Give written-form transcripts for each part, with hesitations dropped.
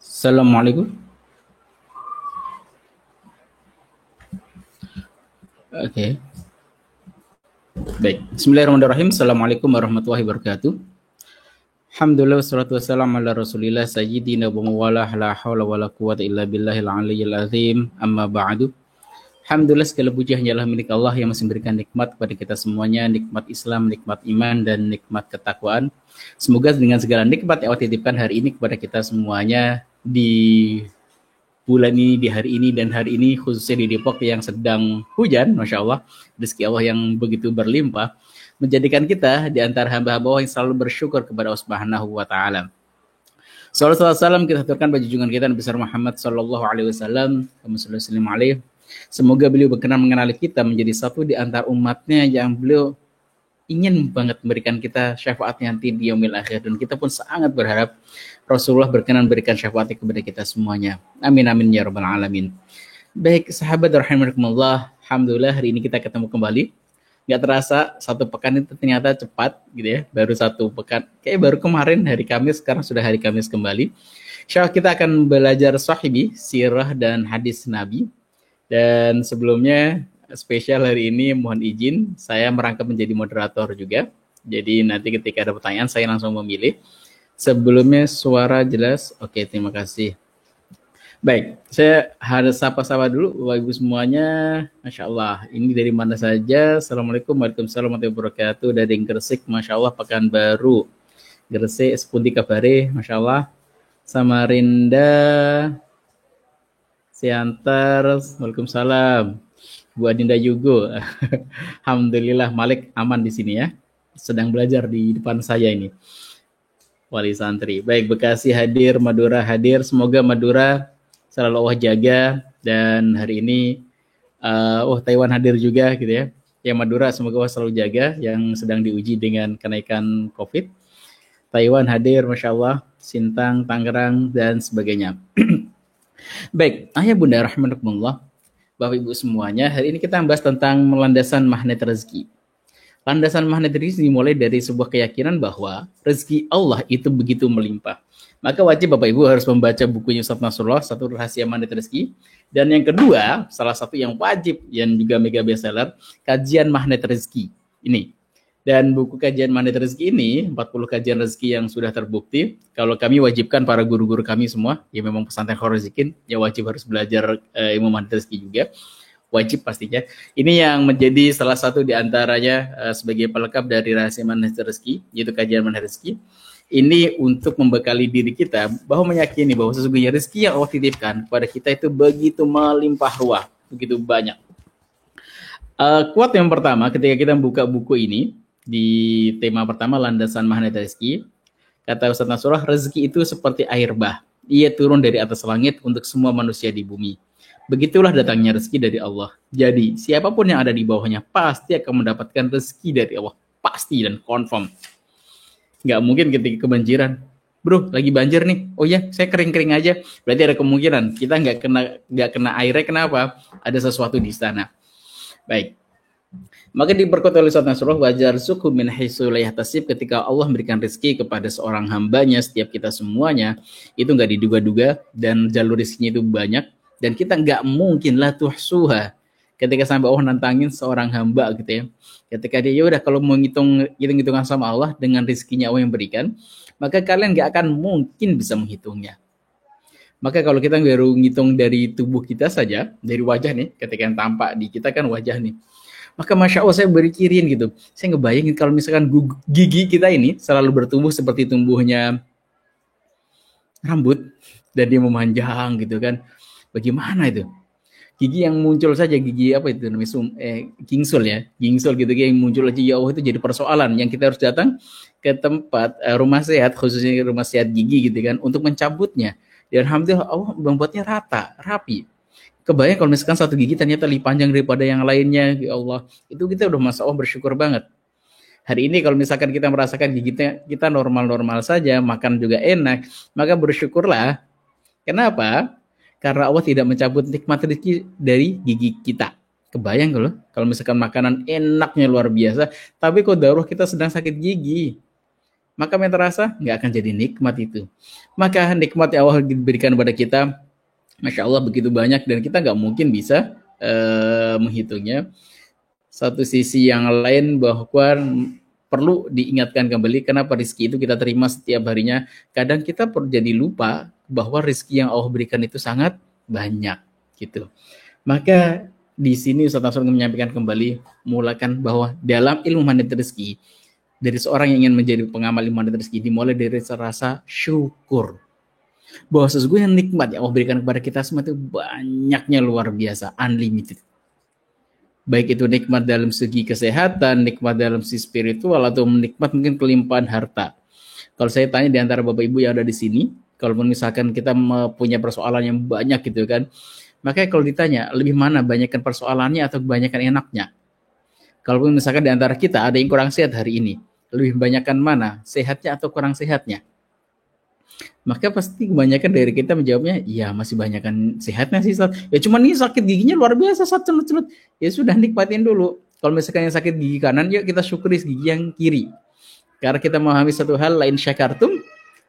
Assalamualaikum. Oke, baik. Bismillahirrahmanirrahim. Assalamualaikum warahmatullahi wabarakatuh. Alhamdulillah wassalatu wassalamu ala Rasulillah sayyidina wa mawalah la haula wala quwwata illa billahil aliyyil azim. Amma ba'du. Alhamdulillah segala puji hanyalah milik Allah yang masih memberikan nikmat kepada kita semuanya, nikmat Islam, nikmat iman, dan nikmat ketakwaan. Semoga dengan segala nikmat yang Allah titipkan hari ini kepada kita semuanya di bulan ini, di hari ini, dan hari ini khususnya di Depok yang sedang hujan, Masya Allah, rezeki Allah yang begitu berlimpah, menjadikan kita di antara hamba-hamba Allah yang selalu bersyukur kepada Allah Subhanahu wa Ta'ala. Salam kita aturkan bagi junjungan kita Nabi besar Muhammad Sallallahu Alaihi Wasallam. Semoga beliau berkenan mengenali kita menjadi satu di antara umatnya yang beliau ingin banget memberikan kita syafaatnya nanti di yaumil akhir, dan kita pun sangat berharap Rasulullah berkenan berikan syafaatnya kepada kita semuanya. Amin amin ya rabbal alamin. Baik sahabat rahimakumullah, alhamdulillah hari ini kita ketemu kembali. Gak terasa satu pekan itu ternyata cepat gitu ya, baru satu pekan, kayak baru kemarin hari Kamis, sekarang sudah hari Kamis kembali. Insyaallah kita akan belajar sahibi, sirah dan hadis Nabi. Dan sebelumnya spesial hari ini mohon izin saya merangkap menjadi moderator juga. Jadi nanti ketika ada pertanyaan saya langsung memilih. Sebelumnya suara jelas? Oke, terima kasih. Baik, saya harus sapa-sapa dulu Bapak Ibu semuanya. Masya Allah, ini dari mana saja? Assalamualaikum warahmatullahi wabarakatuh. Dari Gresik, Masya Allah, Pekanbaru. Gresik, sepundi kabare? Masya Allah. Samarinda, Siantar, Waalaikumsalam. Bu Adinda Yugo. Alhamdulillah Malik aman di sini ya. Sedang belajar di depan saya ini. Wali santri. Baik, Bekasi hadir, Madura hadir. Semoga Madura selalu Allah jaga, dan hari ini Taiwan hadir juga gitu ya. Yang Madura semoga Allah selalu jaga yang sedang diuji dengan kenaikan Covid. Taiwan hadir, Masya Allah, Sintang, Tangerang, dan sebagainya. Baik, ayah bunda rahimakumullah, Bapak Ibu semuanya, hari ini kita membahas tentang landasan magnet rezeki. Landasan magnet rezeki dimulai dari sebuah keyakinan bahwa rezeki Allah itu begitu melimpah. Maka wajib Bapak Ibu harus membaca bukunya Ustaz Nasrullah, Satu Rahasia Magnet Rezeki. Dan yang kedua, salah satu yang wajib yang juga mega bestseller, Kajian Magnet Rezeki. Ini. Dan buku kajian magnet rezeki ini, 40 kajian rezeki yang sudah terbukti. Kalau kami wajibkan para guru-guru kami semua, ya memang pesantren Khorozikin, ya wajib harus belajar ilmu magnet rezeki juga. Wajib pastinya. Ini yang menjadi salah satu di antaranya sebagai pelengkap dari rahasia magnet rezeki, yaitu kajian magnet rezeki. Ini untuk membekali diri kita bahwa meyakini bahwa sesungguhnya rezeki yang Allah titipkan kepada kita itu begitu melimpah ruah, begitu banyak. Quote yang pertama ketika kita membuka buku ini, di tema pertama landasan magnet rezeki, kata Ustaz Nasrullah, rezeki itu seperti air bah, ia turun dari atas langit untuk semua manusia di bumi. Begitulah datangnya rezeki dari Allah. Jadi siapapun yang ada di bawahnya pasti akan mendapatkan rezeki dari Allah, pasti dan confirm. Nggak mungkin ketika kebanjiran, bro lagi banjir nih, oh ya saya kering-kering aja, berarti ada kemungkinan kita nggak kena airnya. Kenapa? Ada sesuatu di sana. Baik. Maka diperkuat oleh Ustaz Nasrullah, wajar suku min haitsu la yahtasib, ketika Allah memberikan rezeki kepada seorang hambanya, setiap kita semuanya itu nggak diduga-duga, dan jalur rezekinya itu banyak, dan kita nggak mungkin lah tuhsuha ketika sampai Allah nantangin seorang hamba gitu ya. Ketika dia udah kalau mau hitung-hitungan sama Allah dengan rezekinya Allah yang berikan, maka kalian nggak akan mungkin bisa menghitungnya. Maka kalau kita baru ngitung dari tubuh kita saja, dari wajah nih, ketika yang tampak di kita kan wajah nih, maka Masya Allah saya berpikirin gitu, saya ngebayangin kalau misalkan gigi kita ini selalu bertumbuh seperti tumbuhnya rambut, dan dia memanjang gitu kan, bagaimana itu? Gigi yang muncul saja, gigi apa itu namanya, gingsul ya, gingsul gitu yang muncul aja, ya Allah, itu jadi persoalan yang kita harus datang ke tempat rumah sehat, khususnya rumah sehat gigi gitu kan, untuk mencabutnya. Dan alhamdulillah Allah membuatnya rata, rapi. Kebayang kalau misalkan satu gigi ternyata lebih panjang daripada yang lainnya, ya Allah, itu kita udah Masya Allah bersyukur banget. Hari ini kalau misalkan kita merasakan gigi kita normal-normal saja, makan juga enak, maka bersyukurlah. Kenapa? Karena Allah tidak mencabut nikmat rezeki dari gigi kita. Kebayang kalau misalkan makanan enaknya luar biasa, tapi kok daruh kita sedang sakit gigi. maka yang terasa nggak akan jadi nikmat itu. Maka nikmat yang Allah berikan kepada kita, Masya Allah begitu banyak dan kita nggak mungkin bisa menghitungnya. Satu sisi yang lain bahwa perlu diingatkan kembali kenapa rezeki itu kita terima setiap harinya. Kadang kita jadi lupa bahwa rezeki yang Allah berikan itu sangat banyak gitu. Maka di sini Ustaz Nasrul menyampaikan kembali mulakan bahwa dalam ilmu manit rezeki dari seorang yang ingin menjadi pengamal ilmu manit rezeki dimulai dari rasa syukur. Bahwa sesungguhnya nikmat yang Allah berikan kepada kita semua itu banyaknya luar biasa, unlimited. Baik itu nikmat dalam segi kesehatan, nikmat dalam segi spiritual, atau nikmat mungkin kelimpahan harta. Kalau saya tanya di antara Bapak Ibu yang ada di sini, kalau misalkan kita punya persoalan yang banyak gitu kan, makanya kalau ditanya, lebih mana banyakkan persoalannya atau kebanyakan enaknya? Kalau misalkan di antara kita ada yang kurang sehat hari ini, lebih banyakkan mana? Sehatnya atau kurang sehatnya? Maka pasti kebanyakan dari kita menjawabnya, ya masih banyakkan sehatnya sih, Ustaz. Ya cuman ini sakit giginya luar biasa, Ustaz, celut-celut. Ya sudah, nikmatin dulu. Kalau misalkan yang sakit gigi kanan, yuk kita syukuri gigi yang kiri. Karena kita memahami satu hal, lain syakartum,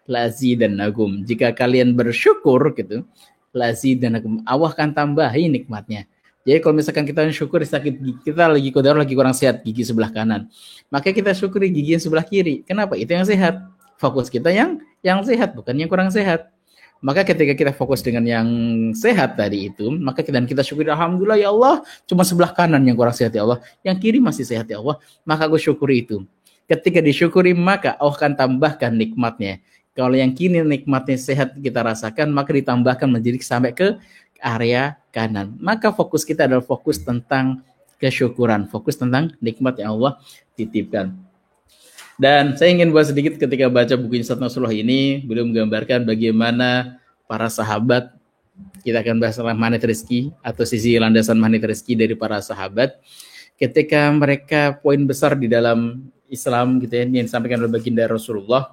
lazidannakum. Jika kalian bersyukur gitu, lazidannakum. Allah akan tambahi nikmatnya. Jadi kalau misalkan kita syukur sakit gigi, kita lagi kurang sehat gigi sebelah kanan, maka kita syukuri gigi yang sebelah kiri. Kenapa? Itu yang sehat. Fokus kita yang sehat, bukan yang kurang sehat. Maka ketika kita fokus dengan yang sehat tadi itu, maka kita syukuri, alhamdulillah ya Allah, cuma sebelah kanan yang kurang sehat ya Allah, yang kiri masih sehat ya Allah, maka aku syukuri itu. Ketika disyukuri, maka Allah akan tambahkan nikmatnya. Kalau yang kini nikmatnya sehat kita rasakan, maka ditambahkan menjadi sampai ke area kanan. Maka fokus kita adalah fokus tentang kesyukuran, fokus tentang nikmat yang Allah titipkan. Dan saya ingin bahas sedikit ketika baca buku Ustaz Nasrullah ini, beliau menggambarkan bagaimana para sahabat, kita akan bahas tentang magnet rezeki atau sisi landasan magnet rezeki dari para sahabat, ketika mereka poin besar di dalam Islam gitu ya, yang disampaikan oleh baginda Rasulullah,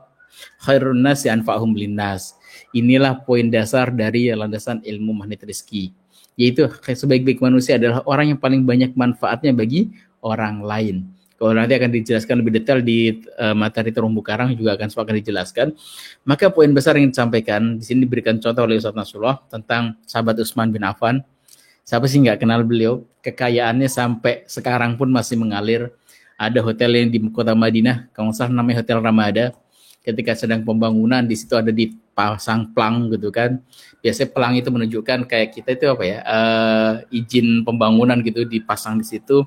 khairun nasi anfa'hum linnas. Inilah poin dasar dari landasan ilmu magnet rezeki, yaitu sebaik-baik manusia adalah orang yang paling banyak manfaatnya bagi orang lain. Kalau nanti akan dijelaskan lebih detail di materi terumbu karang juga akan dijelaskan. Maka poin besar yang disampaikan di sini diberikan contoh oleh Ustaz Nasrullah tentang sahabat Utsman bin Affan. Siapa sih nggak kenal beliau? Kekayaannya sampai sekarang pun masih mengalir. Ada hotel yang di kota Madinah, kalau nggak salah namanya Hotel Ramada. Ketika sedang pembangunan di situ ada dipasang pelang gitu kan. Biasanya pelang itu menunjukkan kayak kita itu apa ya? Izin pembangunan gitu dipasang di situ.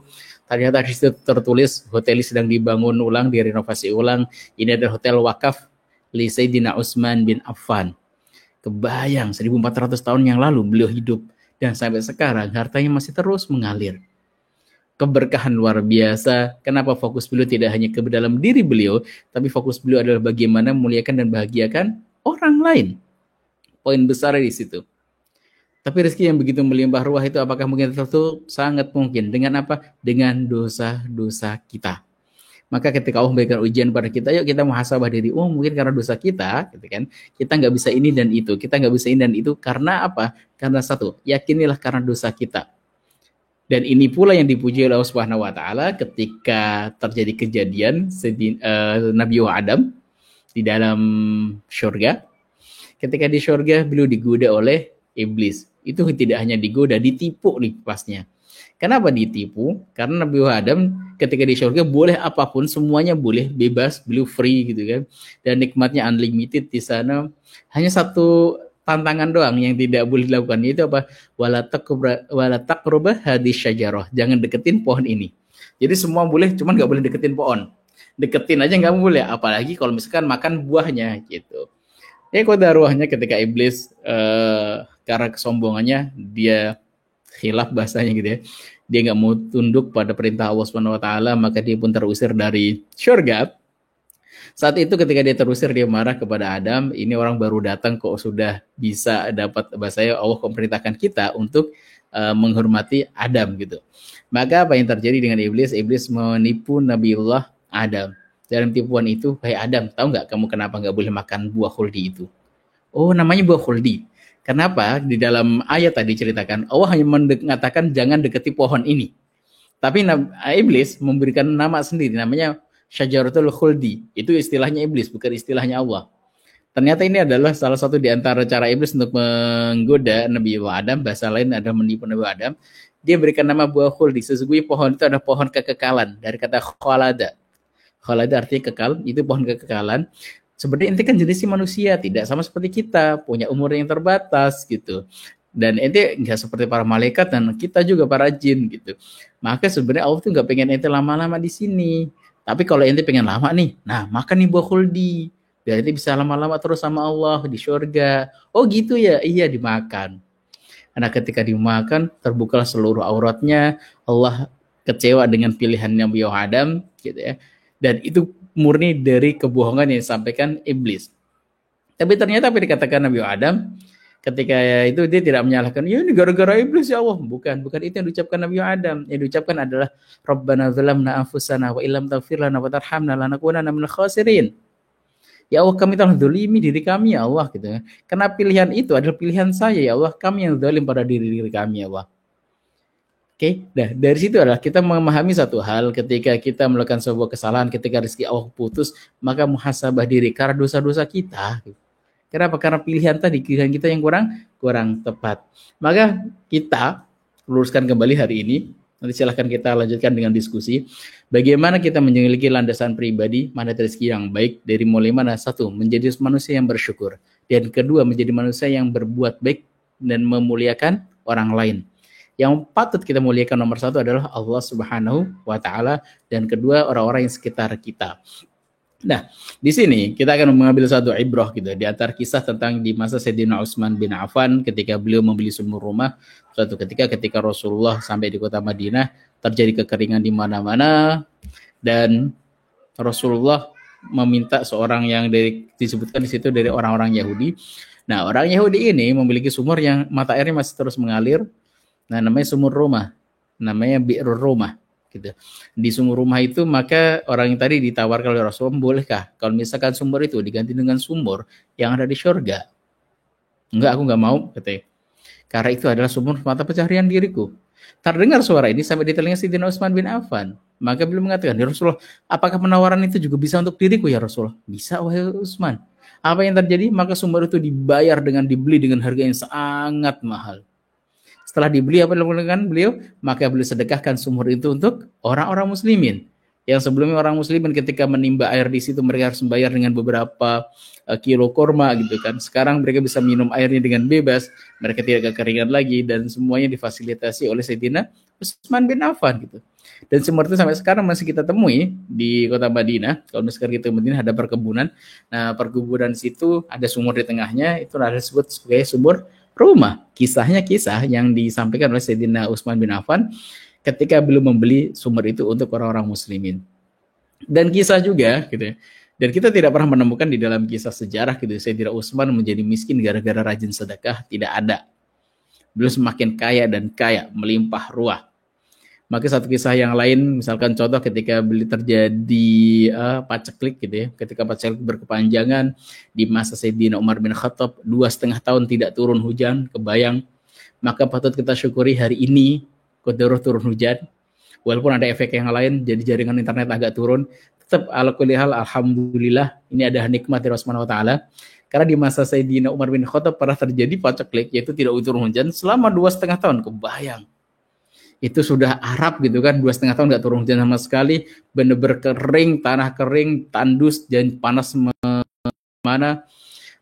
Ternyata di situ tertulis hotel sedang dibangun ulang, direnovasi ulang. Ini adalah hotel wakaf li Sayyidina Utsman bin Affan. Kebayang 1400 tahun yang lalu beliau hidup dan sampai sekarang hartanya masih terus mengalir. Keberkahan luar biasa. Kenapa fokus beliau tidak hanya ke dalam diri beliau, tapi fokus beliau adalah bagaimana memuliakan dan bahagiakan orang lain. Poin besar di situ. Tapi rezeki yang begitu melimpah ruah itu apakah mungkin tertutup? Sangat mungkin. Dengan apa? Dengan dosa-dosa kita. Maka ketika Allah memberikan ujian pada kita, yuk kita muhasabah diri. Oh mungkin karena dosa kita, gitu kan? Kita nggak bisa ini dan itu. Kita nggak bisa ini dan itu. Karena apa? Karena satu, yakinilah karena dosa kita. Dan ini pula yang dipuji oleh Allah Subhanahu Wa Taala ketika terjadi kejadian Nabi Adam di dalam surga. Ketika di surga beliau digoda oleh iblis. Itu tidak hanya digoda, ditipu nih pasnya. Kenapa ditipu? Karena Nabi Adam ketika di surga boleh apapun, semuanya boleh, bebas, beliau free gitu kan. Dan nikmatnya unlimited di sana. Hanya satu tantangan doang yang tidak boleh dilakukan, itu apa? Wala taqrabah hadis syajarah. Jangan deketin pohon ini. Jadi semua boleh, cuman nggak boleh deketin pohon. Deketin aja nggak boleh, apalagi kalau misalkan makan buahnya gitu. Ya kodaruahnya ketika iblis karena kesombongannya dia khilaf bahasanya gitu ya. Dia nggak mau tunduk pada perintah Allah Subhanahu Wa Taala, maka dia pun terusir dari surga. Saat itu ketika dia terusir, dia marah kepada Adam. Ini orang baru datang kok sudah bisa dapat bahasanya Allah memerintahkan kita untuk menghormati Adam gitu. Maka apa yang terjadi dengan iblis? Iblis menipu Nabiullah Adam. Dalam tipuan itu, hai Adam, tahu nggak kamu kenapa nggak boleh makan buah khuldi itu? Oh, namanya buah khuldi. Kenapa? Di dalam ayat tadi ceritakan, Allah hanya mengatakan jangan deketi pohon ini. Tapi iblis memberikan nama sendiri, namanya Syajaratul khuldi. Itu istilahnya iblis, bukan istilahnya Allah. Ternyata ini adalah salah satu di antara cara iblis untuk menggoda Nabi Adam. Bahasa lain adalah menipu Nabi Adam. Dia berikan nama buah khuldi. Sesungguhnya pohon itu adalah pohon kekekalan. Dari kata khalada. Khalada artinya kekal. Itu pohon kekekalan. Sebenarnya ente kan jenisnya manusia, tidak sama seperti kita, punya umur yang terbatas gitu. Dan ente nggak seperti para malaikat dan kita juga para jin gitu. Maka sebenarnya Allah tuh nggak pengen ente lama-lama di sini. Tapi kalau ente pengen lama nih, nah makan nih buah khuldi. Biar ente bisa lama-lama terus sama Allah di surga. Oh gitu ya, iya dimakan. Karena ketika dimakan, terbukalah seluruh auratnya. Allah kecewa dengan pilihannya Nabi Adam gitu ya. Dan itu murni dari kebohongan yang disampaikan iblis. Tapi ternyata apa dikatakan Nabi Adam ketika itu dia tidak menyalahkan, ya ini gara-gara iblis ya Allah. Bukan itu yang diucapkan Nabi Adam. Yang diucapkan adalah Rabbana zalamna anfusana wa illam taghfir lana wa tarhamna lanakunanna minal khasirin. Ya Allah, kami telah zalimi diri kami ya Allah gitu. Karena pilihan itu adalah pilihan saya ya Allah, kami yang zalim pada diri kami ya Allah. Oke, nah dari situ adalah kita memahami satu hal ketika kita melakukan sebuah kesalahan, ketika rezeki Allah putus, maka muhasabah diri karena dosa-dosa kita. Kenapa? Karena pilihan kita yang kurang tepat. Maka kita luruskan kembali hari ini. Nanti silahkan kita lanjutkan dengan diskusi. Bagaimana kita memiliki landasan pribadi, mana rezeki yang baik, dari mulai mana? Satu, menjadi manusia yang bersyukur. Dan kedua, menjadi manusia yang berbuat baik dan memuliakan orang lain. Yang patut kita muliakan nomor satu adalah Allah Subhanahu wa Ta'ala, dan kedua orang-orang yang sekitar kita. Nah, di sini kita akan mengambil satu ibrah gitu di antara kisah tentang di masa Sayyidina Utsman bin Affan ketika beliau membeli sumur rumah. Suatu ketika Rasulullah sampai di kota Madinah, terjadi kekeringan di mana-mana dan Rasulullah meminta seorang yang disebutkan di situ dari orang-orang Yahudi. Nah, orang Yahudi ini memiliki sumur yang mata airnya masih terus mengalir. Nah, namanya sumur rumah, namanya Bi'rur Rumah, gitu. Di sumur rumah itu maka orang yang tadi ditawarkan oleh Rasulullah, bolehkah kalau misalkan sumur itu diganti dengan sumur yang ada di surga? Enggak, aku enggak mau, katanya. Karena itu adalah sumur mata pencaharian diriku. Terdengar suara ini sampai di telinga Sayyidina Utsman bin Affan. Maka beliau mengatakan, ya Rasulullah, apakah penawaran itu juga bisa untuk diriku ya Rasulullah? Bisa, wahai Utsman. Apa yang terjadi? Maka sumur itu dibeli dengan harga yang sangat mahal. Setelah dibeli apa dilakukan beliau? Maka beliau sedekahkan sumur itu untuk orang-orang muslimin. Yang sebelumnya orang muslimin ketika menimba air di situ mereka harus membayar dengan beberapa kilo korma gitu kan. Sekarang mereka bisa minum airnya dengan bebas, mereka tidak kekeringan lagi dan semuanya difasilitasi oleh Sayyidina Utsman bin Affan gitu. Dan sumur itu sampai sekarang masih kita temui di kota Madinah. Kalau sekarang kita Madinah ada perkebunan. Nah, perkebunan situ ada sumur di tengahnya, itu ada disebut sebagai sumur rumah. Kisahnya kisah yang disampaikan oleh Sayyidina Utsman bin Affan ketika belum membeli sumur itu untuk orang-orang muslimin. Dan kisah juga gitu ya. Dan kita tidak pernah menemukan di dalam kisah sejarah gitu Sayyidina Utsman menjadi miskin gara-gara rajin sedekah, tidak ada. Beliau semakin kaya dan kaya, melimpah ruah. Maka satu kisah yang lain, misalkan contoh ketika beli terjadi paceklik gitu ya, ketika paceklik berkepanjangan di masa Sayyidina Umar bin Khattab 2,5 tahun tidak turun hujan, kebayang, maka patut kita syukuri hari ini qadarullah turun hujan, walaupun ada efek yang lain, jadi jaringan internet agak turun, tetap ala kulli hal alhamdulillah ini ada nikmat dari Allah Subhanahu wa Ta'ala. Karena di masa Sayyidina Umar bin Khattab pernah terjadi paceklik, yaitu tidak turun hujan selama 2,5 tahun, kebayang. Itu sudah Arab gitu kan, 2,5 tahun nggak turun hujan sama sekali, bener-bener kering, tanah kering, tandus dan panas mana.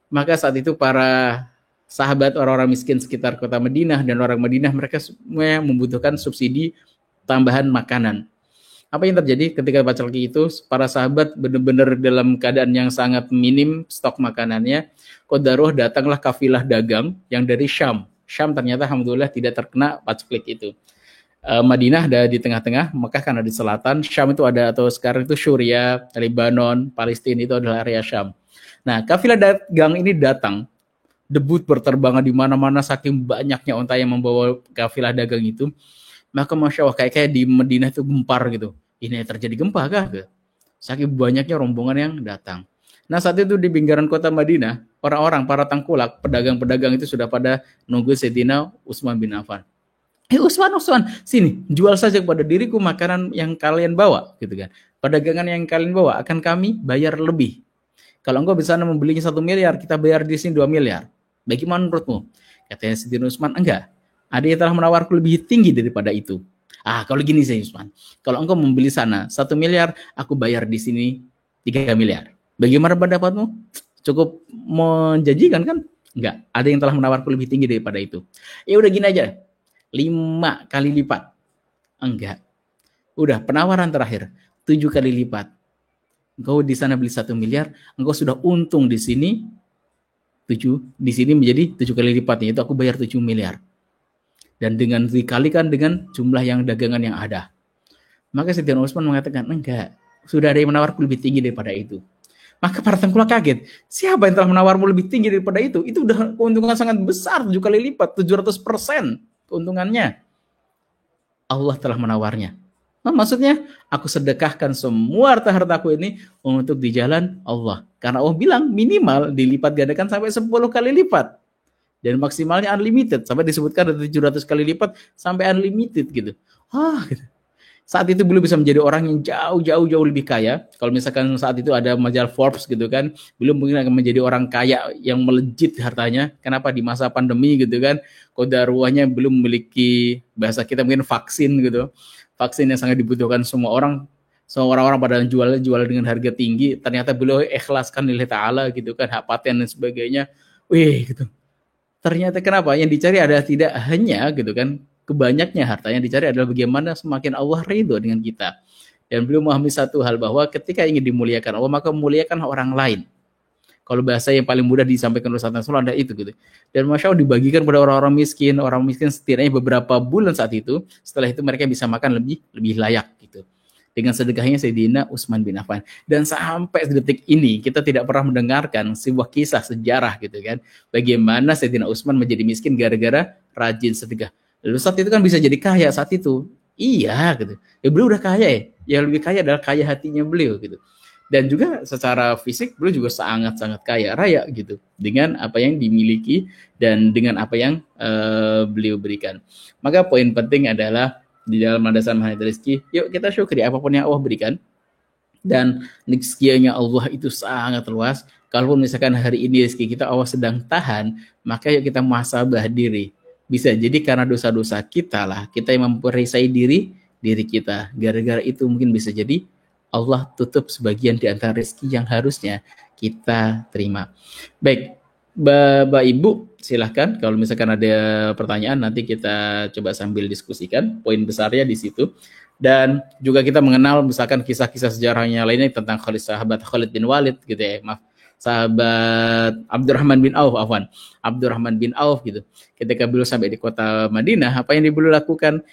Maka saat itu para sahabat orang-orang miskin sekitar kota Madinah dan orang Madinah mereka semua membutuhkan subsidi tambahan makanan. Apa yang terjadi ketika paceklik itu? Para sahabat benar-benar dalam keadaan yang sangat minim stok makanannya. Qadarullah datanglah kafilah dagang yang dari Syam. Syam ternyata alhamdulillah tidak terkena paceklik itu. Madinah ada di tengah-tengah, Mekah kan ada di selatan, Syam itu ada, atau sekarang itu Suriah, Lebanon, Palestina itu adalah area Syam. Nah, kafilah dagang ini datang, debut berterbangan di mana-mana saking banyaknya onta yang membawa kafilah dagang itu. Maka Masya Allah, kayak di Madinah itu gempar gitu. Ini terjadi gempa kah? Saking banyaknya rombongan yang datang. Nah, saat itu di pinggiran kota Madinah, orang-orang, para tengkulak, pedagang-pedagang itu sudah pada nunggu Sayyidina Utsman bin Affan. Utsman, sini, jual saja kepada diriku makanan yang kalian bawa, gitu kan. Perdagangan yang kalian bawa akan kami bayar lebih. Kalau engkau bisa membelinya 1 miliar, kita bayar di sini 2 miliar. Bagaimana menurutmu? Katanya Sayyidina Utsman, enggak. Ada yang telah menawarku lebih tinggi daripada itu. Kalau gini Sayyidina Utsman, kalau engkau membeli sana 1 miliar, aku bayar di sini 3 miliar. Bagaimana pendapatmu? Cukup menjanjikan kan? Enggak. Ada yang telah menawarku lebih tinggi daripada itu. Ya udah gini aja, 5 kali lipat. Enggak. Udah penawaran terakhir, 7 kali lipat. Engkau di sana beli 1 miliar, engkau sudah untung di sini 7, di sini menjadi 7 kali lipatnya, itu aku bayar 7 miliar. Dan dengan dikalikan dengan jumlah yang dagangan yang ada. Maka Sayyidina Utsman mengatakan, enggak, sudah ada yang menawarku lebih tinggi daripada itu. Maka para tengkulak kaget, siapa yang telah menawarmu lebih tinggi daripada itu? Itu udah keuntungan sangat besar, 7 kali lipat, 700% keuntungannya. Allah telah menawarnya. Maksudnya, aku sedekahkan semua harta-hartaku ini untuk di jalan Allah. Karena Allah bilang minimal dilipat gandakan sampai 10 kali lipat. Dan maksimalnya unlimited. Sampai disebutkan ada 700 kali lipat sampai unlimited gitu. Gitu. Saat itu beliau bisa menjadi orang yang jauh lebih kaya. Kalau misalkan saat itu ada majalah Forbes gitu kan, beliau mungkin akan menjadi orang kaya yang melejit hartanya. Kenapa? Di masa pandemi gitu kan, kodaruahnya belum memiliki, bahasa kita mungkin vaksin gitu. Vaksin yang sangat dibutuhkan semua orang pada jual dengan harga tinggi. Ternyata beliau ikhlaskan lillahi ta'ala gitu kan, hak paten dan sebagainya. Gitu. Ternyata kenapa? Yang dicari adalah tidak hanya gitu kan, kebanyaknya harta, yang dicari adalah bagaimana semakin Allah ridho dengan kita. Dan beliau memahami satu hal, bahwa ketika ingin dimuliakan Allah, maka memuliakan orang lain. Kalau bahasa yang paling mudah disampaikan oleh Ustaz Nasrullah ada itu gitu. Dan Masya Allah dibagikan pada orang miskin setidaknya beberapa bulan saat itu. Setelah itu mereka bisa makan lebih layak gitu. Dengan sedekahnya Sayyidina Utsman bin Affan. Dan sampai detik ini kita tidak pernah mendengarkan sebuah kisah sejarah gitu kan, bagaimana Sayyidina Utsman menjadi miskin gara-gara rajin sedekah. Lalu saat itu kan bisa jadi kaya saat itu. Iya gitu. Ya beliau udah kaya ya. Yang lebih kaya adalah kaya hatinya beliau gitu. Dan juga secara fisik beliau juga sangat-sangat kaya raya gitu, dengan apa yang dimiliki dan dengan apa yang beliau berikan. Maka poin penting adalah di dalam landasan menghadapi rezeki, yuk kita syukuri apapun yang Allah berikan. Dan rezekinya Allah itu sangat luas. Kalaupun misalkan hari ini rezeki kita Allah sedang tahan, maka yuk kita muhasabah diri. Bisa jadi karena dosa-dosa kita lah, kita yang memperisai diri kita. Gara-gara itu mungkin bisa jadi Allah tutup sebagian di antara rezeki yang harusnya kita terima. Baik, Bapak Ibu, silahkan kalau misalkan ada pertanyaan nanti kita coba sambil diskusikan. Poin besarnya di situ. Dan juga kita mengenal misalkan kisah-kisah sejarahnya lainnya tentang sahabat Khalid bin Walid gitu ya. Sahabat Abdurrahman bin Auf gitu. Ketika beliau sampai di kota Madinah, apa yang beliau lakukan?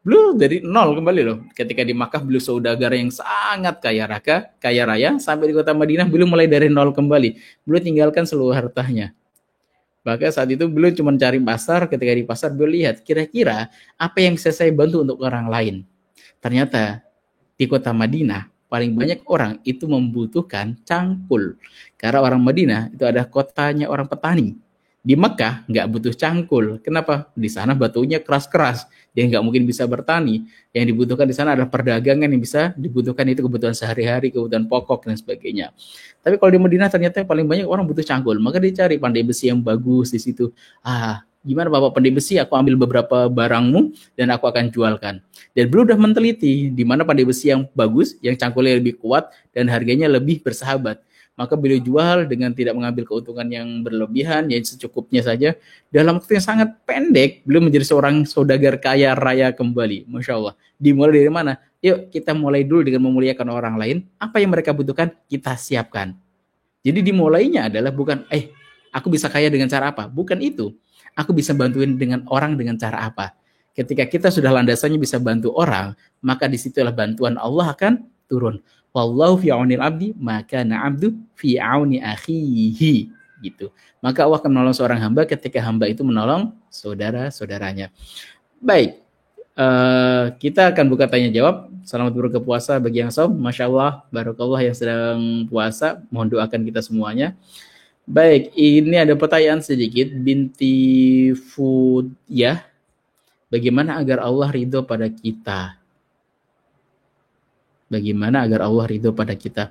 Beliau dari nol kembali loh. Ketika di Makkah beliau saudagar yang sangat kaya raya, sampai di kota Madinah beliau mulai dari nol kembali. Beliau tinggalkan seluruh hartanya. Bahkan saat itu beliau cuma cari pasar, ketika di pasar beliau lihat kira-kira apa yang bisa saya bantu untuk orang lain. Ternyata di kota Madinah paling banyak orang itu membutuhkan cangkul. Karena orang Madinah itu ada kotanya orang petani. Di Mekah nggak butuh cangkul. Kenapa? Di sana batunya keras-keras, dia nggak mungkin bisa bertani. Yang dibutuhkan di sana adalah perdagangan yang bisa dibutuhkan, itu kebutuhan sehari-hari, kebutuhan pokok dan sebagainya. Tapi kalau di Madinah ternyata yang paling banyak orang butuh cangkul, maka dicari pandai besi yang bagus di situ. Gimana Bapak pandai besi? Aku ambil beberapa barangmu dan aku akan jualkan. Dan beliau udah meneliti di mana pandai besi yang bagus, yang cangkulnya lebih kuat dan harganya lebih bersahabat. Maka beliau jual dengan tidak mengambil keuntungan yang berlebihan, ya secukupnya saja. Dalam waktu yang sangat pendek, beliau menjadi seorang saudagar kaya raya kembali. Masya Allah. Dimulai dari mana? Yuk kita mulai dulu dengan memuliakan orang lain. Apa yang mereka butuhkan, kita siapkan. Jadi dimulainya adalah bukan, aku bisa kaya dengan cara apa? Bukan itu. Aku bisa bantuin dengan orang dengan cara apa? Ketika kita sudah landasannya bisa bantu orang, maka disitulah bantuan Allah akan turun. Wallahu fi aunil abdi, maka na'abdu fi auni akhihi. Gitu. Maka Allah akan menolong seorang hamba ketika hamba itu menolong saudara-saudaranya. Baik, kita akan buka tanya jawab. Selamat berbuka puasa bagi yang saum. Masya Allah, barakallah yang sedang puasa. Mohon doakan kita semuanya. Baik, ini ada pertanyaan sedikit. Binti Fudiyah, bagaimana agar Allah ridho pada kita? Bagaimana agar Allah ridho pada kita?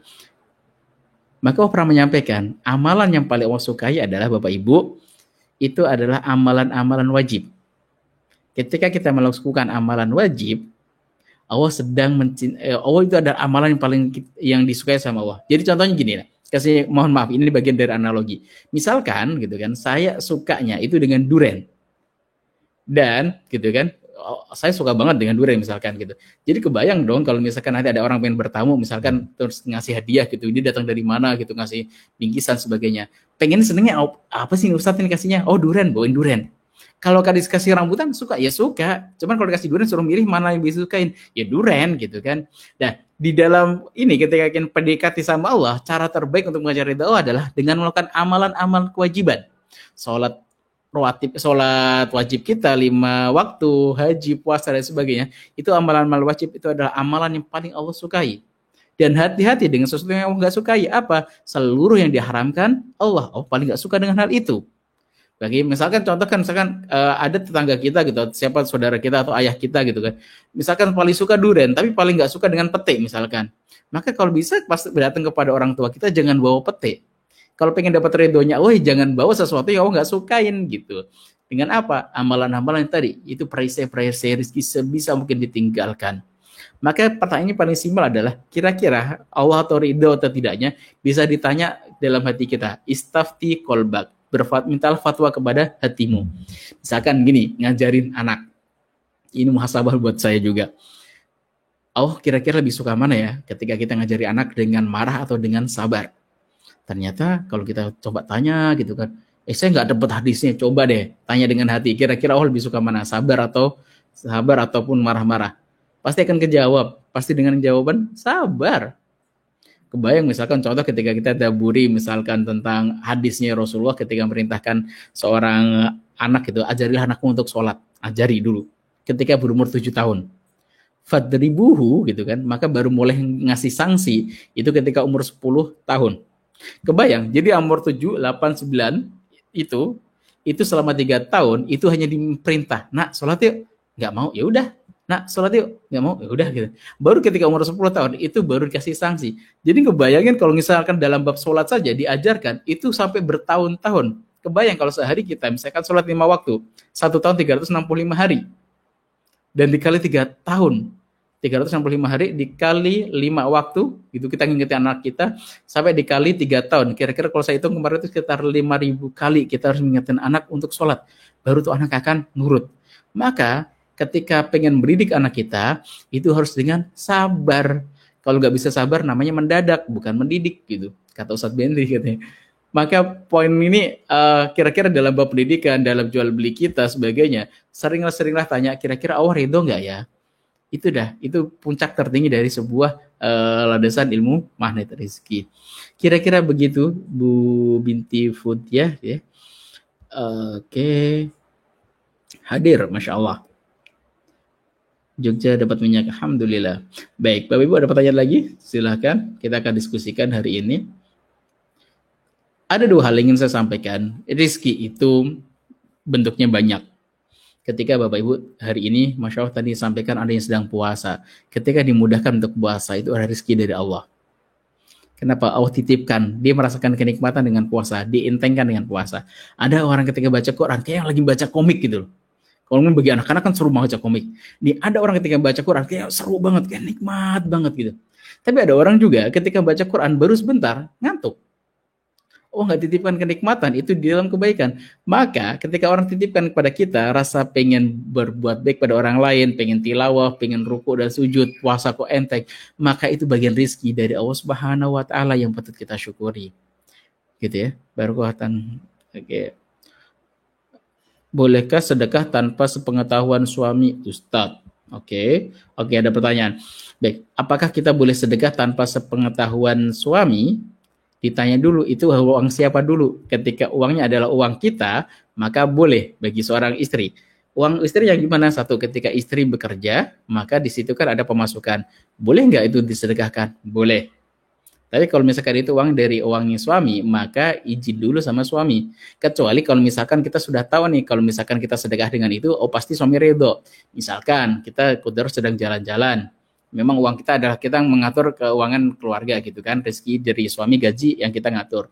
Maka Allah pernah menyampaikan, amalan yang paling Allah sukai adalah Bapak Ibu, itu adalah amalan-amalan wajib. Ketika kita melakukan amalan wajib, Allah sedang Allah itu adalah amalan yang paling yang disukai sama Allah. Jadi contohnya gini, kasih mohon maaf, ini bagian dari analogi. Misalkan gitu kan, saya sukanya itu dengan duren. Dan gitu kan, saya suka banget dengan durian misalkan gitu. Jadi kebayang dong kalau misalkan nanti ada orang pengen bertamu misalkan terus ngasih hadiah gitu, dia datang dari mana gitu ngasih bingkisan sebagainya. Pengen senengnya apa sih Ustadz ini kasihnya? Oh durian, bawain durian. Kalau kasih rambutan suka ya suka. Cuman kalau dikasih durian suruh milih mana yang bisa sukain, ya durian gitu kan. Nah di dalam ini ketika kita pendekati sama Allah, cara terbaik untuk mengajar ridha Allah adalah dengan melakukan amalan-amalan kewajiban. Sholat wajib kita 5 waktu, haji, puasa dan sebagainya, itu amalan-amalan wajib, itu adalah amalan yang paling Allah sukai. Dan hati-hati dengan sesuatu yang Allah nggak sukai. Apa? Seluruh yang diharamkan Allah paling nggak suka dengan hal itu. Bagi misalkan contohkan misalkan ada tetangga kita gitu, siapa saudara kita atau ayah kita gitu kan, misalkan paling suka durian tapi paling nggak suka dengan pete misalkan, maka kalau bisa pas datang kepada orang tua kita jangan bawa pete. Kalau pengen dapat ridhonya Allah, jangan bawa sesuatu yang Allah nggak sukain gitu. Dengan apa? Amalan-amalan yang tadi, itu perisai rezeki sebisa mungkin ditinggalkan. Maka pertanyaannya paling simpel adalah, kira-kira Allah atau ridho atau tidaknya bisa ditanya dalam hati kita. Istafti kolbak, mintalah fatwa kepada hatimu. Misalkan gini, ngajarin anak. Ini muhasabah buat saya juga. Allah kira-kira lebih suka mana ya ketika kita ngajari anak dengan marah atau dengan sabar? Ternyata kalau kita coba tanya gitu kan, saya nggak dapat hadisnya, coba deh tanya dengan hati, kira-kira Allah lebih suka mana, sabar ataupun marah-marah? Pasti akan kejawab, pasti dengan jawaban sabar. Kebayang misalkan contoh ketika kita daburi misalkan tentang hadisnya Rasulullah ketika merintahkan seorang anak gitu, ajarilah anakmu untuk sholat, ajari dulu ketika berumur 7 tahun. Fadribuhu gitu kan, maka baru mulai ngasih sanksi itu ketika umur 10 tahun. Kebayang, jadi umur 7, 8, 9 itu selama 3 tahun itu hanya diperintah, nak sholat yuk, nggak mau, ya udah, nak sholat yuk, nggak mau, ya udah gitu. Baru ketika umur 10 tahun itu baru dikasih sanksi. Jadi kebayangin kalau misalkan dalam bab sholat saja diajarkan itu sampai bertahun-tahun. Kebayang kalau sehari kita misalkan sholat 5 waktu, 1 tahun 365 hari, dan dikali 3 tahun, 365 hari dikali 5 waktu, itu kita ngingetin anak kita, sampai dikali 3 tahun. Kira-kira kalau saya hitung kemarin itu sekitar 5.000 kali kita harus ngingetin anak untuk sholat. Baru tuh anak akan nurut. Maka ketika pengen mendidik anak kita, itu harus dengan sabar. Kalau nggak bisa sabar, namanya mendadak, bukan mendidik gitu. Kata Ustadz Benri katanya. Maka poin ini kira-kira dalam bab pendidikan, dalam jual beli kita, sebagainya, seringlah tanya, kira-kira Allah ridho nggak ya? Itu puncak tertinggi dari sebuah landasan ilmu magnet rezeki. Kira-kira begitu Bu Binti Futia ya. Oke. Hadir, Masya Allah. Jogja dapat minyak, Alhamdulillah. Baik, Bapak Ibu ada pertanyaan lagi? Silahkan, kita akan diskusikan hari ini. Ada 2 hal yang ingin saya sampaikan. Rezeki itu bentuknya banyak. Ketika Bapak Ibu hari ini, Masya Allah tadi sampaikan ada yang sedang puasa. Ketika dimudahkan untuk puasa, itu ada rezeki dari Allah. Kenapa? Allah titipkan. Dia merasakan kenikmatan dengan puasa. Dientengkan dengan puasa. Ada orang ketika baca Quran, kayak lagi baca komik gitu loh. Kalau bagi anak-anak kan seru banget baca komik. Ada orang ketika baca Quran, kayak seru banget, kayak nikmat banget gitu. Tapi ada orang juga ketika baca Quran, baru sebentar, ngantuk. Oh nggak titipkan kenikmatan, itu di dalam kebaikan. Maka ketika orang titipkan kepada kita rasa pengen berbuat baik pada orang lain, pengen tilawah, pengen ruku dan sujud, puasa kok enteng, maka itu bagian rizki dari Allah Subhanahu wa Ta'ala yang patut kita syukuri. Gitu ya, barakatan. Oke. Bolehkah sedekah tanpa sepengetahuan suami, Ustadz? Oke, ada pertanyaan. Baik, apakah kita boleh sedekah tanpa sepengetahuan suami? Ditanya dulu, itu uang siapa dulu? Ketika uangnya adalah uang kita, maka boleh bagi seorang istri. Uang istri yang gimana? Satu, ketika istri bekerja, maka di situ kan ada pemasukan. Boleh nggak itu disedekahkan? Boleh. Tapi kalau misalkan itu uang dari uangnya suami, maka izin dulu sama suami. Kecuali kalau misalkan kita sudah tahu nih, kalau misalkan kita sedekah dengan itu, pasti suami ridho. Misalkan kita sedang jalan-jalan, Memang uang kita adalah kita mengatur keuangan keluarga gitu kan, rezeki dari suami, gaji yang kita ngatur.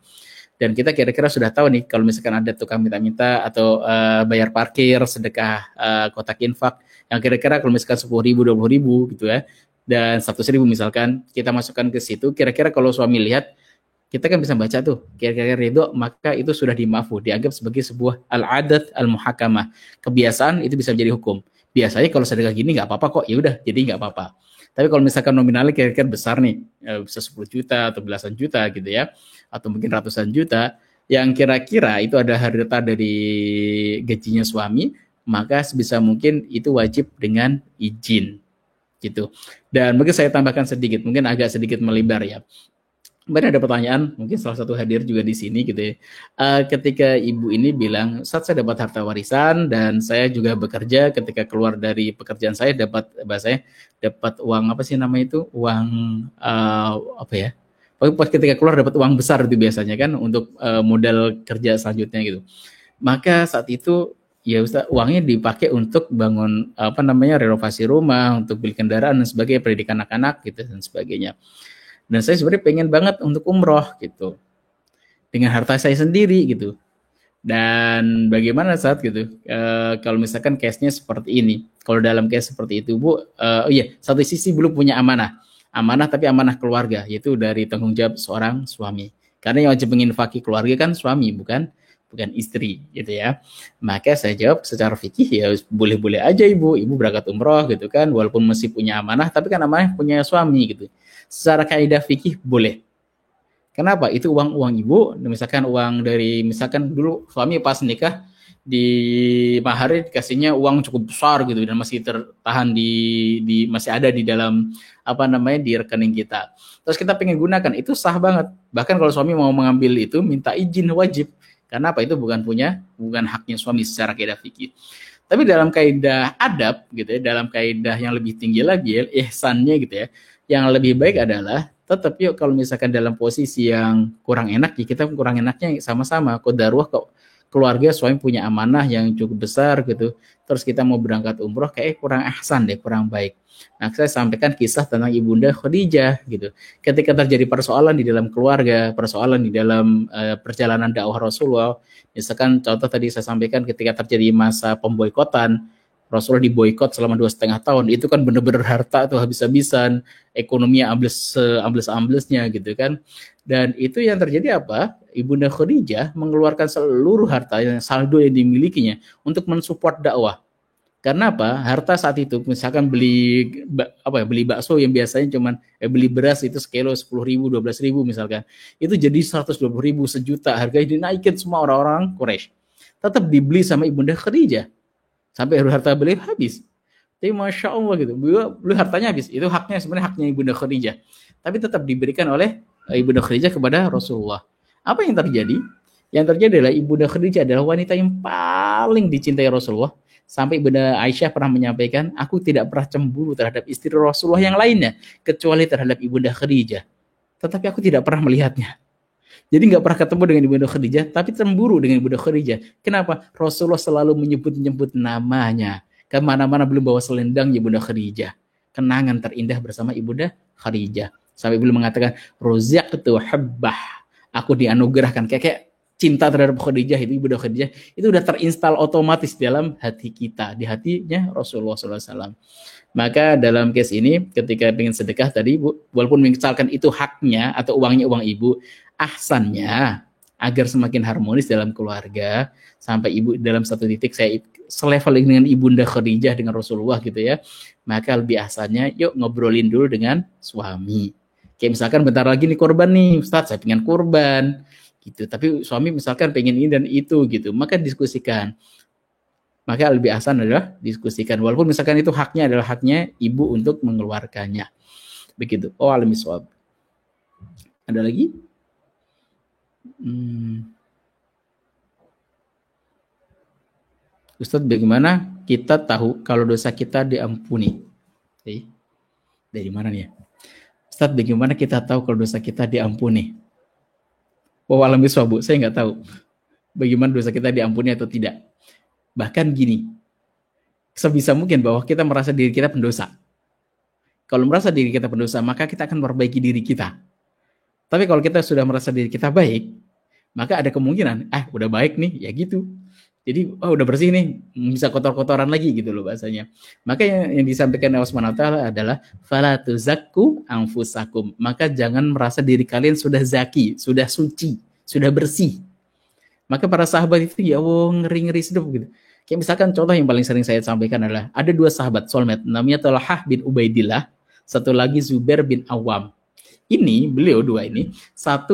Dan kita kira-kira sudah tahu nih kalau misalkan ada tukang minta-minta atau bayar parkir, sedekah kotak infak yang kira-kira kalau misalkan 10.000, 20.000 gitu ya, dan 100.000 misalkan kita masukkan ke situ, kira-kira kalau suami lihat, kita kan bisa baca tuh kira-kira ridho, maka itu sudah dimafu, dianggap sebagai sebuah al-adat al-muhakamah, kebiasaan itu bisa menjadi hukum. Biasanya kalau sedekah gini nggak apa-apa kok, ya udah jadi nggak apa-apa. Tapi kalau misalkan nominalnya kira-kira besar nih, bisa 10 juta atau belasan juta gitu ya, atau mungkin ratusan juta, yang kira-kira itu ada harta dari gajinya suami, maka sebisa mungkin itu wajib dengan izin gitu. Dan mungkin saya tambahkan sedikit, mungkin agak sedikit melebar ya. Kemarin ada pertanyaan, mungkin salah satu hadir juga di sini gitu ya. Ketika ibu ini bilang, saat saya dapat harta warisan dan saya juga bekerja, ketika keluar dari pekerjaan saya dapat bahasanya dapat uang apa sih namanya itu, uang apa ya? Pas ketika keluar dapat uang besar itu biasanya kan untuk modal kerja selanjutnya gitu. Maka saat itu ya Ustaz, uangnya dipakai untuk bangun apa namanya renovasi rumah, untuk beli kendaraan dan sebagainya, pendidikan anak-anak gitu dan sebagainya. Dan saya sebenarnya pengen banget untuk umroh gitu dengan harta saya sendiri gitu. Dan bagaimana saat gitu kalau misalkan case-nya seperti ini, kalau dalam case seperti itu Bu, oh iya, satu sisi belum punya amanah tapi amanah keluarga, yaitu dari tanggung jawab seorang suami, karena yang wajib menginfaki keluarga kan suami, bukan istri gitu ya. Maka saya jawab secara fikih ya boleh-boleh aja ibu berangkat umroh gitu kan, walaupun masih punya amanah, tapi kan amanah punya suami gitu. Secara kaidah fikih boleh. Kenapa? Itu uang ibu, misalkan uang dari, misalkan dulu suami pas nikah di mahar dikasihnya uang cukup besar gitu dan masih tertahan di masih ada di dalam apa namanya di rekening kita. Terus kita pengen gunakan, itu sah banget. Bahkan kalau suami mau mengambil itu minta izin wajib. Karena apa? Itu bukan haknya suami secara kaidah fikih. Tapi dalam kaidah adab gitu ya, dalam kaidah yang lebih tinggi lagi ya, ihsannya gitu ya, yang lebih baik adalah tetap yuk kalau misalkan dalam posisi yang kurang enak ya kita kurang enaknya sama-sama, qadarullah kok keluarga suami punya amanah yang cukup besar gitu, terus kita mau berangkat umroh kayak kurang ahsan deh, kurang baik. Nah, saya sampaikan kisah tentang Ibunda Khadijah gitu. Ketika terjadi persoalan di dalam keluarga, persoalan di dalam perjalanan dakwah Rasulullah, misalkan contoh tadi saya sampaikan ketika terjadi masa pemboikotan, Rasulullah diboikot selama 2,5 tahun, itu kan benar-benar harta tuh habis-habisan, ekonomi ambles-amblesnya gitu kan. Dan itu yang terjadi apa? Ibunda Khadijah mengeluarkan seluruh harta yang saldo yang dimilikinya untuk mensupport dakwah. Karena apa? Harta saat itu misalkan beli bakso yang biasanya cuman beli beras itu sekilo 10.000, 12.000 misalkan. Itu jadi 120.000, sejuta, harganya dinaikin semua orang-orang Quraisy. Tetap dibeli sama Ibunda Khadijah. Sampai harta beliau habis. Tapi Masya Allah gitu, beliau hartanya habis. Itu haknya sebenarnya haknya Ibunda Khadijah. Tapi tetap diberikan oleh Ibunda Khadijah kepada Rasulullah. Apa yang terjadi? Yang terjadi adalah Ibunda Khadijah adalah wanita yang paling dicintai Rasulullah. Sampai Ibunda Aisyah pernah menyampaikan, aku tidak pernah cemburu terhadap istri Rasulullah yang lainnya, kecuali terhadap Ibunda Khadijah. Tetapi aku tidak pernah melihatnya. Jadi nggak pernah ketemu dengan Ibunda Khadijah, tapi cemburu dengan Ibunda Khadijah. Kenapa? Rasulullah selalu menyebut-nyebut namanya. Kemana-mana belum bawa selendang Ibunda Khadijah. Kenangan terindah bersama Ibunda Khadijah. Sampai belum mengatakan, Roziaqtu habbah. Aku dianugerahkan. Kayak cinta terhadap Khadijah itu, Ibunda Khadijah, itu udah terinstal otomatis dalam hati kita. Di hatinya Rasulullah SAW. Maka dalam case ini, ketika ingin sedekah tadi, Bu, walaupun misalkan itu haknya atau uangnya uang ibu, ahsannya agar semakin harmonis dalam keluarga, sampai ibu dalam satu titik saya selevel dengan Ibunda Khadijah dengan Rasulullah gitu ya, maka lebih ahsannya yuk ngobrolin dulu dengan suami. Kayak misalkan bentar lagi nih korban nih, Ustaz saya pengen kurban gitu, tapi suami misalkan pengen ini dan itu gitu, maka diskusikan. Maka lebih ahsan adalah diskusikan, walaupun misalkan itu haknya adalah haknya ibu untuk mengeluarkannya. Begitu. Oh, alami shawab. Ada lagi? Ustadz, bagaimana kita tahu kalau dosa kita diampuni? Dari mana nih ya? Ustadz, bagaimana kita tahu kalau dosa kita diampuni? Oh, alami shawab, saya nggak tahu bagaimana dosa kita diampuni atau tidak. Bahkan gini, sebisa mungkin bahwa kita merasa diri kita pendosa. Kalau merasa diri kita pendosa, maka kita akan memperbaiki diri kita. Tapi kalau kita sudah merasa diri kita baik, maka ada kemungkinan, udah baik nih, ya gitu. Jadi, udah bersih nih, bisa kotor-kotoran lagi gitu loh bahasanya. Maka yang disampaikan Allah SWT adalah fala tuzakku anfusakum. Maka jangan merasa diri kalian sudah zaki, sudah suci, sudah bersih. Maka para sahabat itu ya Allah ngeri-ngeri sedap gitu. Kayak misalkan contoh yang paling sering saya sampaikan adalah ada dua sahabat soulmate, namanya Talhah bin Ubaidillah, satu lagi Zubair bin Awam. Ini beliau dua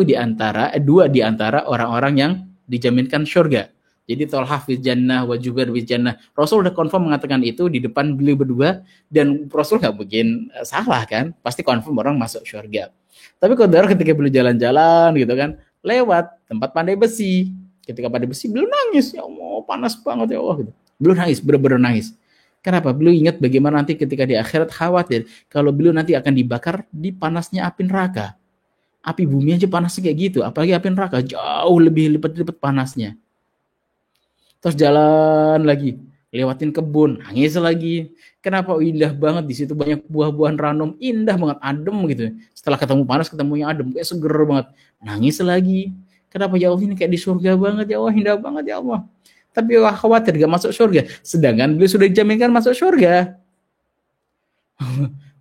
di antara orang-orang yang dijaminkan surga. Jadi Talhah fil jannah wa Zubair fil jannah. Rasul udah confirm mengatakan itu di depan beliau berdua, dan Rasul nggak mungkin salah kan? Pasti confirm orang masuk surga. Tapi kalau ketika beliau jalan-jalan gitu kan, lewat tempat pandai besi. Ketika pandai besi beliau nangis, ya Allah panas banget ya Allah gitu. Beliau nangis, benar-benar nangis. Kenapa? Beliau ingat bagaimana nanti ketika di akhirat khawatir kalau beliau nanti akan dibakar di panasnya api neraka. Api bumi aja panasnya kayak gitu, apalagi api neraka jauh lebih lipat-lipat panasnya. Terus jalan lagi, lewatin kebun, nangis lagi. Kenapa? Indah banget di situ, banyak buah-buahan ranum, indah banget, adem gitu. Setelah ketemu panas, ketemu yang adem, kayak seger banget. Nangis lagi. Kenapa ya Allah, ini kayak di surga banget ya Allah, indah banget ya Allah. Tapi khawatir gak masuk surga. Sedangkan beliau sudah dijaminkan masuk surga.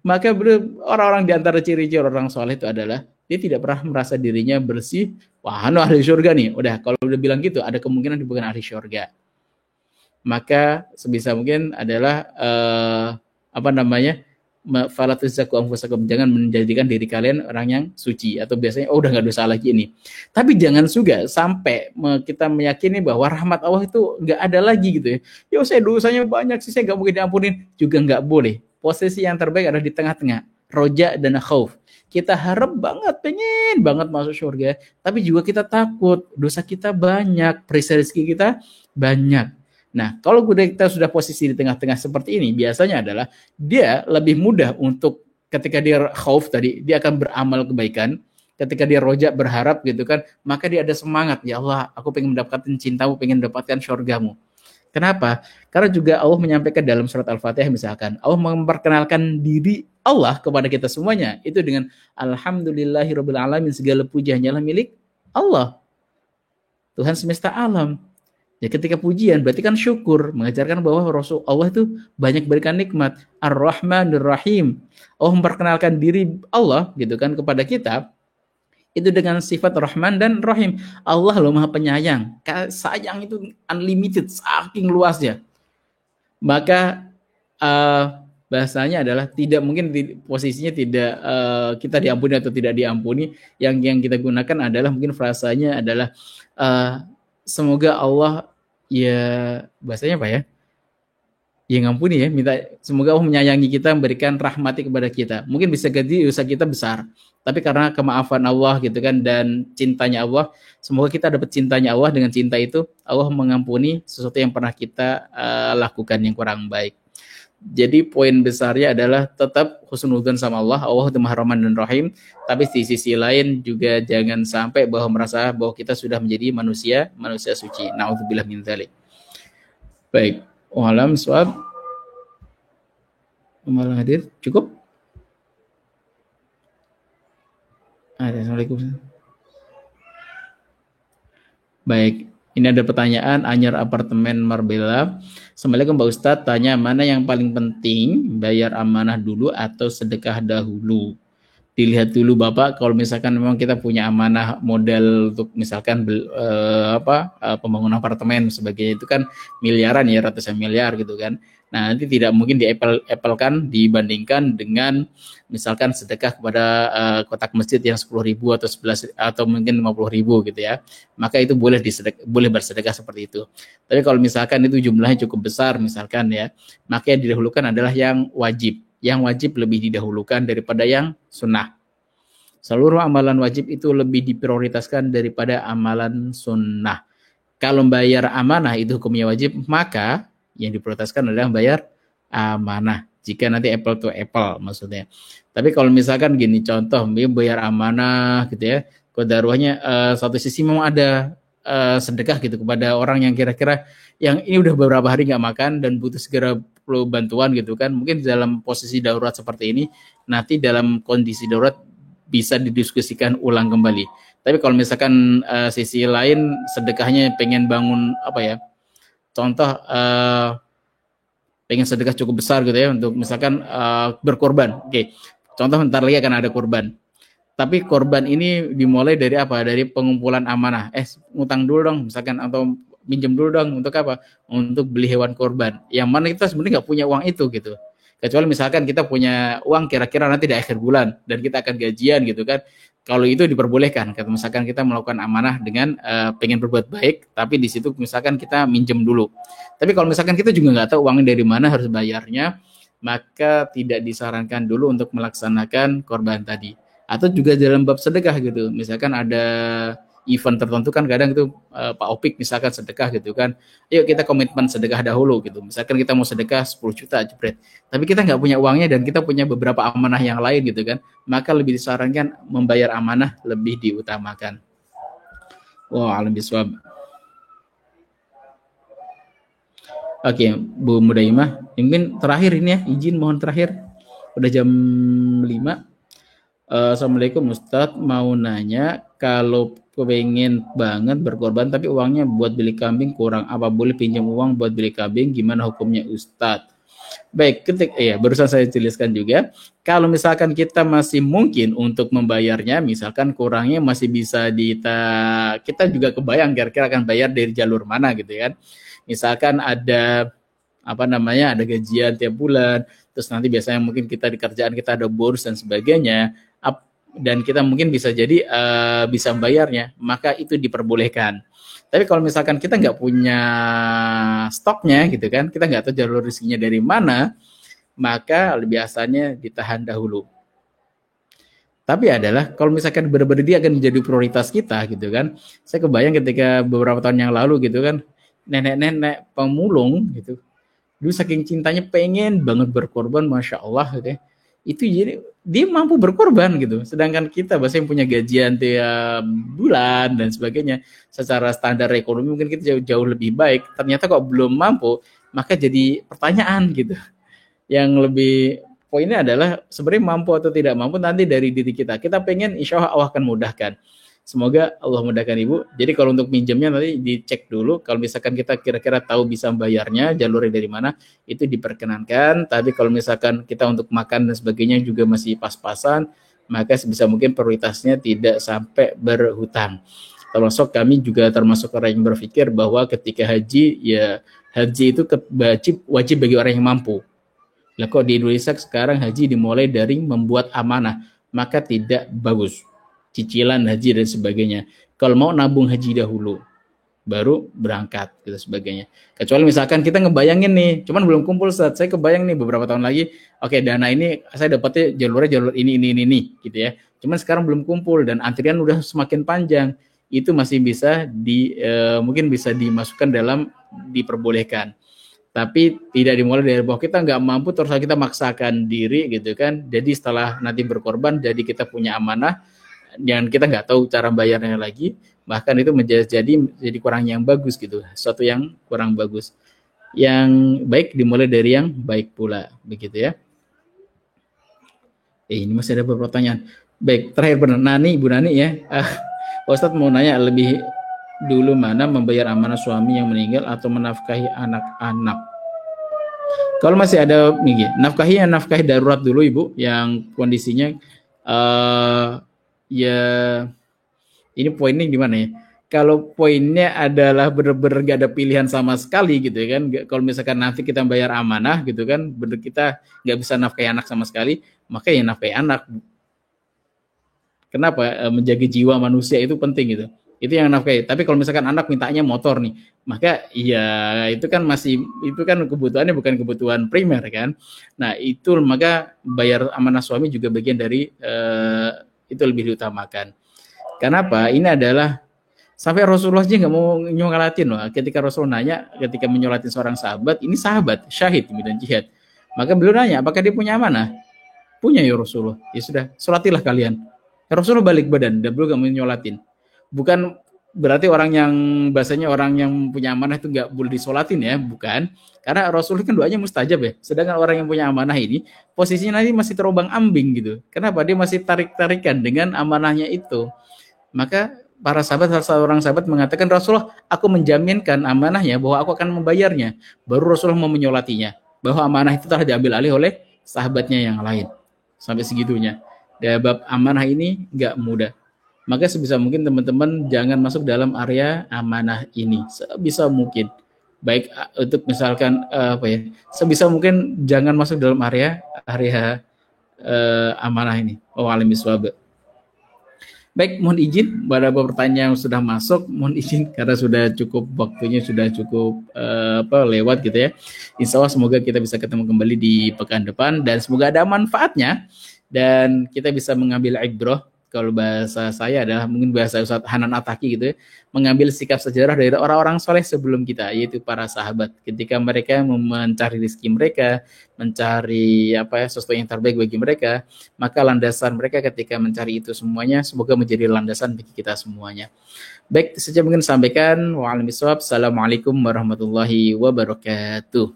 Maka orang-orang di antara ciri-ciri orang soleh itu adalah dia tidak pernah merasa dirinya bersih. Wah, ahli surga nih. Udah, kalau udah bilang gitu, ada kemungkinan dia bukan ahli surga. Maka sebisa mungkin adalah fala tuzakku anfusakum, jangan menjadikan diri kalian orang yang suci, atau biasanya udah nggak dosa lagi ini. Tapi jangan juga sampai kita meyakini bahwa rahmat Allah itu nggak ada lagi gitu ya. Ya saya dosanya banyak sih, saya nggak mungkin diampunin, juga nggak boleh. Posisi yang terbaik adalah di tengah-tengah, roja dan khauf. Kita harap banget, pengen banget masuk surga, tapi juga kita takut dosa kita banyak, perisai rezeki kita banyak. Nah, kalau kita sudah posisi di tengah-tengah seperti ini, biasanya adalah dia lebih mudah untuk ketika dia khauf tadi, dia akan beramal kebaikan. Ketika dia roja berharap gitu kan, maka dia ada semangat, ya Allah, aku pengen mendapatkan cintamu, pengen mendapatkan surgamu. Kenapa? Karena juga Allah menyampaikan dalam surat Al-Fatihah misalkan, Allah memperkenalkan diri Allah kepada kita semuanya, itu dengan alhamdulillahirabbil alamin, segala puji hanyalah milik Allah, Tuhan semesta alam. Ya ketika pujian berarti kan syukur, mengajarkan bahwa Rasul Allah itu banyak berikan nikmat. Ar-Rahmanir Rahim. Allah memperkenalkan diri Allah gitu kan kepada kita itu dengan sifat Rahman dan Rahim. Allah loh Maha Penyayang. Sayang itu unlimited, saking luasnya. Maka bahasanya adalah tidak mungkin posisinya tidak kita diampuni atau tidak diampuni. Yang kita gunakan adalah mungkin frasanya adalah semoga Allah ya bahasanya apa ya? Ya ngampuni ya, minta semoga Allah menyayangi kita, memberikan rahmati kepada kita. Mungkin bisa jadi usaha kita besar, tapi karena kemaafan Allah gitu kan dan cintanya Allah, semoga kita dapat cintanya Allah, dengan cinta itu Allah mengampuni sesuatu yang pernah kita lakukan yang kurang baik. Jadi poin besarnya adalah tetap husnudzon sama Allah, Allah itu Maha Rahman dan Rahim, tapi di sisi lain juga jangan sampai bahwa merasa bahwa kita sudah menjadi manusia suci. Na'udzubillah min dzalik. Baik, walam suab. Malah hadir, cukup? Assalamualaikum. Baik. Ini ada pertanyaan, Anyar Apartemen Marbella. Assalamualaikum Pak Ustadz, tanya mana yang paling penting, bayar amanah dulu atau sedekah dahulu? Dilihat dulu Bapak, kalau misalkan memang kita punya amanah modal untuk misalkan pembangunan apartemen sebagainya, itu kan miliaran ya, ratusan miliar gitu kan. Nah, nanti tidak mungkin diapple-kan dibandingkan dengan misalkan sedekah kepada kotak masjid yang 10.000 atau 11 atau mungkin 50.000 gitu ya. Maka itu boleh bersedekah seperti itu. Tapi kalau misalkan itu jumlahnya cukup besar misalkan ya, maka yang didahulukan adalah yang wajib. Yang wajib lebih didahulukan daripada yang sunnah. Seluruh amalan wajib itu lebih diprioritaskan daripada amalan sunnah. Kalau bayar amanah itu hukumnya wajib, maka yang diprioritaskan adalah bayar amanah. Jika nanti apple to apple maksudnya. Tapi kalau misalkan gini contoh, bayar amanah gitu ya, kodaruahnya satu sisi memang ada sedekah gitu kepada orang yang kira-kira yang ini udah beberapa hari nggak makan dan butuh segera perlu bantuan gitu kan, mungkin dalam posisi darurat seperti ini, nanti dalam kondisi darurat bisa didiskusikan ulang kembali. Tapi kalau misalkan sisi lain sedekahnya pengen bangun apa ya, contoh pengen sedekah cukup besar gitu ya untuk misalkan berkorban. Oke. Contoh bentar lagi akan ada korban. Tapi korban ini dimulai dari apa? Dari pengumpulan amanah. Ngutang dulu dong misalkan atau minjem dulu dong untuk apa? Untuk beli hewan korban. Yang mana kita sebenarnya nggak punya uang itu gitu. Kecuali misalkan kita punya uang kira-kira nanti di akhir bulan dan kita akan gajian gitu kan. Kalau itu diperbolehkan. Misalkan kita melakukan amanah dengan pengen berbuat baik, tapi di situ misalkan kita minjem dulu. Tapi kalau misalkan kita juga nggak tahu uangnya dari mana harus bayarnya, maka tidak disarankan dulu untuk melaksanakan korban tadi. Atau juga dalam bab sedekah gitu, misalkan ada event tertentu kan kadang itu Pak Opik misalkan sedekah gitu kan, yuk kita komitmen sedekah dahulu gitu, misalkan kita mau sedekah 10 juta jebret, tapi kita nggak punya uangnya dan kita punya beberapa amanah yang lain gitu kan, maka lebih disarankan membayar amanah lebih diutamakan. Alam biswab. Oke, Bu Mudaimah, mungkin terakhir ini ya, izin mohon terakhir, udah jam 5. Assalamualaikum Ustadz, mau nanya kalau pengen banget berkorban tapi uangnya buat beli kambing kurang, apa boleh pinjam uang buat beli kambing, gimana hukumnya Ustadz? Baik, barusan saya jelaskan juga, kalau misalkan kita masih mungkin untuk membayarnya, misalkan kurangnya masih bisa kita juga kebayang kira-kira akan bayar dari jalur mana gitu kan. Misalkan ada ada gajian tiap bulan, terus nanti biasanya mungkin kita di kerjaan kita ada bonus dan sebagainya, dan kita mungkin bisa jadi bisa membayarnya, maka itu diperbolehkan. Tapi kalau misalkan kita nggak punya stoknya gitu kan, kita nggak tahu jalur rezekinya dari mana, maka biasanya ditahan dahulu. Tapi adalah kalau misalkan benar-benar dia akan menjadi prioritas kita gitu kan. Saya kebayang ketika beberapa tahun yang lalu gitu kan, nenek-nenek pemulung gitu, dulu saking cintanya pengen banget berkorban, masya Allah gitu ya. Itu jadi dia mampu berkorban gitu. Sedangkan kita bahasa yang punya gajian tiap bulan dan sebagainya, secara standar ekonomi mungkin kita jauh lebih baik. Ternyata kok belum mampu, maka jadi pertanyaan gitu. Yang lebih poinnya adalah sebenarnya mampu atau tidak mampu nanti dari diri kita. Kita pengen insya Allah akan mudahkan. Semoga Allah mudahkan Ibu. Jadi kalau untuk minjemnya nanti dicek dulu. Kalau misalkan kita kira-kira tahu bisa bayarnya, jalurnya dari mana, itu diperkenankan. Tapi kalau misalkan kita untuk makan dan sebagainya juga masih pas-pasan, maka sebisa mungkin prioritasnya tidak sampai berhutang. Termasuk kami juga termasuk orang yang berpikir bahwa ketika haji, ya haji itu wajib bagi orang yang mampu. Lah kok di Indonesia sekarang haji dimulai dari membuat amanah, maka tidak bagus. Cicilan haji dan sebagainya. Kalau mau nabung haji dahulu, baru berangkat gitu sebagainya. Kecuali misalkan kita ngebayangin nih, cuman belum kumpul saat saya kebayang nih beberapa tahun lagi, oke, dana ini saya dapatnya jalur ini gitu ya. Cuman sekarang belum kumpul dan antrian udah semakin panjang. Itu masih bisa mungkin bisa dimasukkan dalam diperbolehkan. Tapi tidak dimulai dari bahwa kita nggak mampu terus kita maksakan diri gitu kan. Jadi setelah nanti berkorban, jadi kita punya amanah dan kita nggak tahu cara bayarnya lagi, bahkan itu jadi kurang yang bagus gitu, sesuatu yang kurang bagus. Yang baik dimulai dari yang baik pula, begitu ya. Ini masih ada beberapa pertanyaan. Baik, terakhir benar Nani, Bu Nani ya. Pak Ustadz mau nanya lebih dulu mana membayar amanah suami yang meninggal atau menafkahi anak-anak. Kalau masih ada nafkahi darurat dulu Ibu, yang kondisinya ya ini poinnya gimana ya? Kalau poinnya adalah benar-benar gak ada pilihan sama sekali gitu kan. Kalau misalkan nanti kita bayar amanah gitu kan, benar kita gak bisa nafkahi anak sama sekali, maka ya nafkahi anak. Kenapa? Menjaga jiwa manusia itu penting gitu. Itu yang nafkahi. Tapi kalau misalkan anak mintanya motor nih, maka ya itu kan kebutuhannya bukan kebutuhan primer kan. Nah itu maka bayar amanah suami juga bagian dari itu lebih diutamakan. Kenapa? Ini adalah sampai Rasulullah aja nggak mau nyolatin loh. Ketika Rasul nanya, ketika menyolatin seorang sahabat, ini sahabat syahid di medan jihad. Maka beliau nanya, apakah dia punya amanah? Punya ya Rasulullah. Ya sudah, sholatilah kalian. Ya Rasulullah balik badan, dan beliau nggak mau nyolatin. Bukan berarti orang yang bahasanya orang yang punya amanah itu nggak boleh disolatin ya, bukan? Karena Rasul kan doanya mustajab ya. Sedangkan orang yang punya amanah ini posisinya nanti masih terombang ambing gitu. Kenapa? Dia masih tarik-tarikan dengan amanahnya itu. Maka para sahabat, salah seorang sahabat mengatakan, Rasulullah, aku menjaminkan amanahnya bahwa aku akan membayarnya. Baru Rasulullah mau menyolatinya, bahwa amanah itu telah diambil alih oleh sahabatnya yang lain. Sampai segitunya. Dan bab amanah ini nggak mudah. Maka sebisa mungkin teman-teman jangan masuk dalam area amanah ini. Sebisa mungkin. Baik untuk misalkan apa ya, sebisa mungkin jangan masuk dalam area amanah ini. Oh, alim biswab. Baik, mohon izin pada pertanyaan yang sudah masuk, mohon izin karena sudah cukup waktunya sudah cukup lewat gitu ya. Insya Allah semoga kita bisa ketemu kembali di pekan depan dan semoga ada manfaatnya dan kita bisa mengambil ibrah. Kalau bahasa saya adalah mungkin bahasa Ustaz Hanan Ataki gitu ya, mengambil sikap sejarah dari orang-orang soleh sebelum kita, yaitu para sahabat. Ketika mereka mencari rezeki mereka, mencari sesuatu yang terbaik bagi mereka, maka landasan mereka ketika mencari itu semuanya semoga menjadi landasan bagi kita semuanya. Baik, saja mungkin sampaikan. Waalaikumsalam. Assalamualaikum warahmatullahi wabarakatuh.